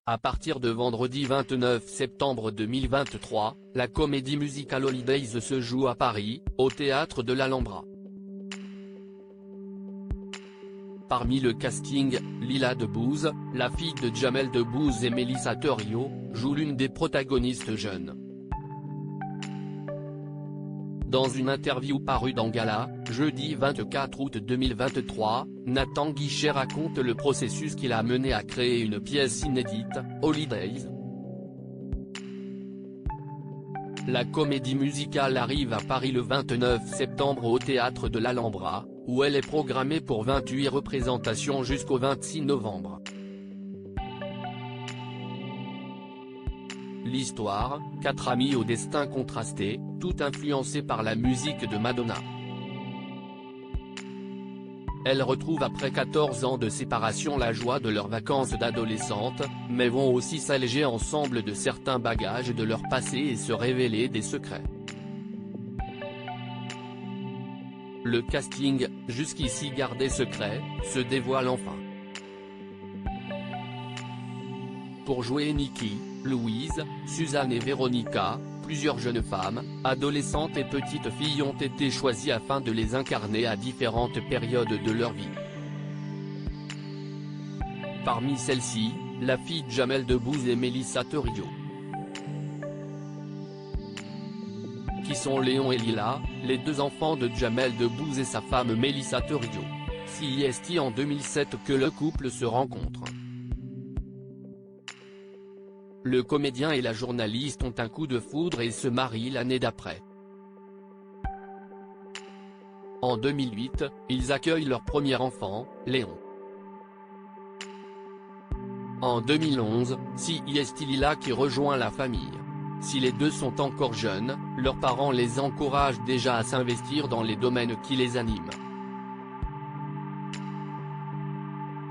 À partir de vendredi 29 septembre 2023, la comédie musicale Holidays se joue à Paris, au théâtre de l'Alhambra. Parmi le casting, Lila Debbouze, la fille de Jamel Debbouze et Mélissa Theriot, joue l'une des protagonistes jeunes. Dans une interview parue dans Gala, jeudi 24 août 2023, Nathan Guichet raconte le processus qui l'a mené à créer une pièce inédite, Holidays. La comédie musicale arrive à Paris le 29 septembre au théâtre de l'Alhambra, où elle est programmée pour 28 représentations jusqu'au 26 novembre. L'histoire, 4 amis au destin contrasté, tout influencés par la musique de Madonna. Elles retrouvent après 14 ans de séparation la joie de leurs vacances d'adolescente, mais vont aussi s'alléger ensemble de certains bagages de leur passé et se révéler des secrets. Le casting, jusqu'ici gardé secret, se dévoile enfin. Pour jouer Nikki, Louise, Suzanne et Véronica, plusieurs jeunes femmes, adolescentes et petites filles ont été choisies afin de les incarner à différentes périodes de leur vie. Parmi celles-ci, la fille de Jamel Debbouze et Mélissa Theriot. Qui sont Léon et Lila, les deux enfants de Jamel Debbouze et sa femme Mélissa Theriot. C'est en 2007 que le couple se rencontre. Le comédien et la journaliste ont un coup de foudre et se marient l'année d'après. En 2008, ils accueillent leur premier enfant, Léon. En 2011, c'est Lila qui rejoint la famille. Si les deux sont encore jeunes, leurs parents les encouragent déjà à s'investir dans les domaines qui les animent.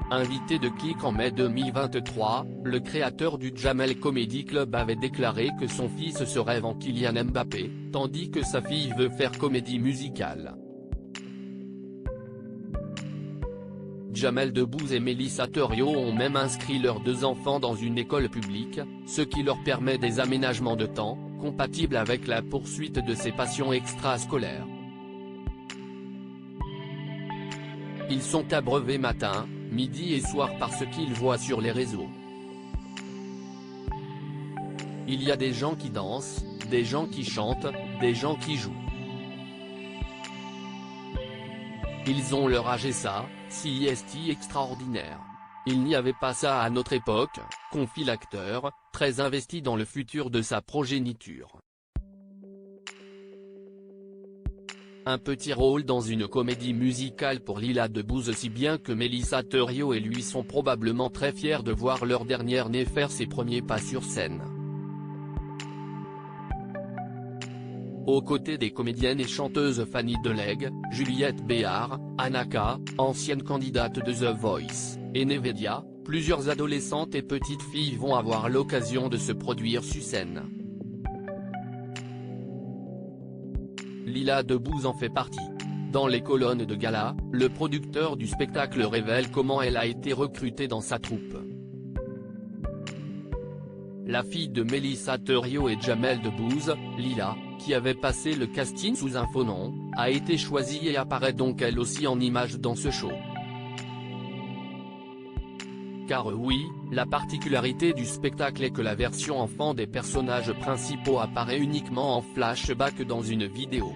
Invité de Click en mai 2023, le créateur du Jamel Comedy Club avait déclaré que son fils se rêve en Kylian Mbappé, tandis que sa fille veut faire comédie musicale. Jamel Debbouze et Mélissa Theriot ont même inscrit leurs deux enfants dans une école publique, ce qui leur permet des aménagements de temps, compatibles avec la poursuite de ses passions extrascolaires. Ils sont abreuvés matin, midi et soir par ce qu'ils voient sur les réseaux. Il y a des gens qui dansent, des gens qui chantent, des gens qui jouent. Ils ont leur âge et ça, c'est extraordinaire. Il n'y avait pas ça à notre époque, confie l'acteur, très investi dans le futur de sa progéniture. Un petit rôle dans une comédie musicale pour Lila Debbouze, si bien que Mélissa Theriot et lui sont probablement très fiers de voir leur dernière-née faire ses premiers pas sur scène. Aux côtés des comédiennes et chanteuses Fanny Deleg, Juliette Béard, Anaka, ancienne candidate de The Voice, et Nevedia, plusieurs adolescentes et petites filles vont avoir l'occasion de se produire sur scène. Lila Debbouze en fait partie. Dans les colonnes de Gala, le producteur du spectacle révèle comment elle a été recrutée dans sa troupe. La fille de Mélissa Theriot et Jamel Debbouze, Lila, qui avait passé le casting sous un faux nom, a été choisie et apparaît donc elle aussi en images dans ce show. Car oui, la particularité du spectacle est que la version enfant des personnages principaux apparaît uniquement en flashback dans une vidéo.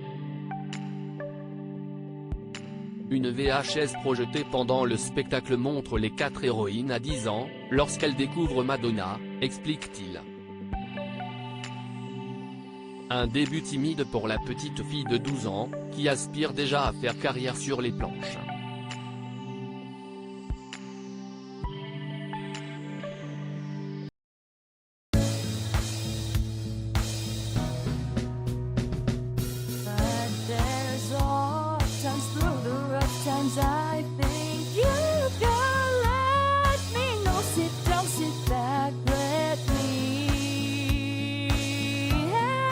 Une VHS projetée pendant le spectacle montre les 4 héroïnes à 10 ans, lorsqu'elles découvrent Madonna, explique-t-il. Un début timide pour la petite fille de 12 ans, qui aspire déjà à faire carrière sur les planches. I think you can let me know. Sit down, sit back, let me help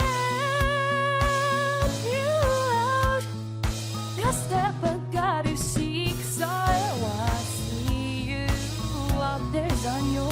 you out. Just step back, gotta seek, so I see you out there's on your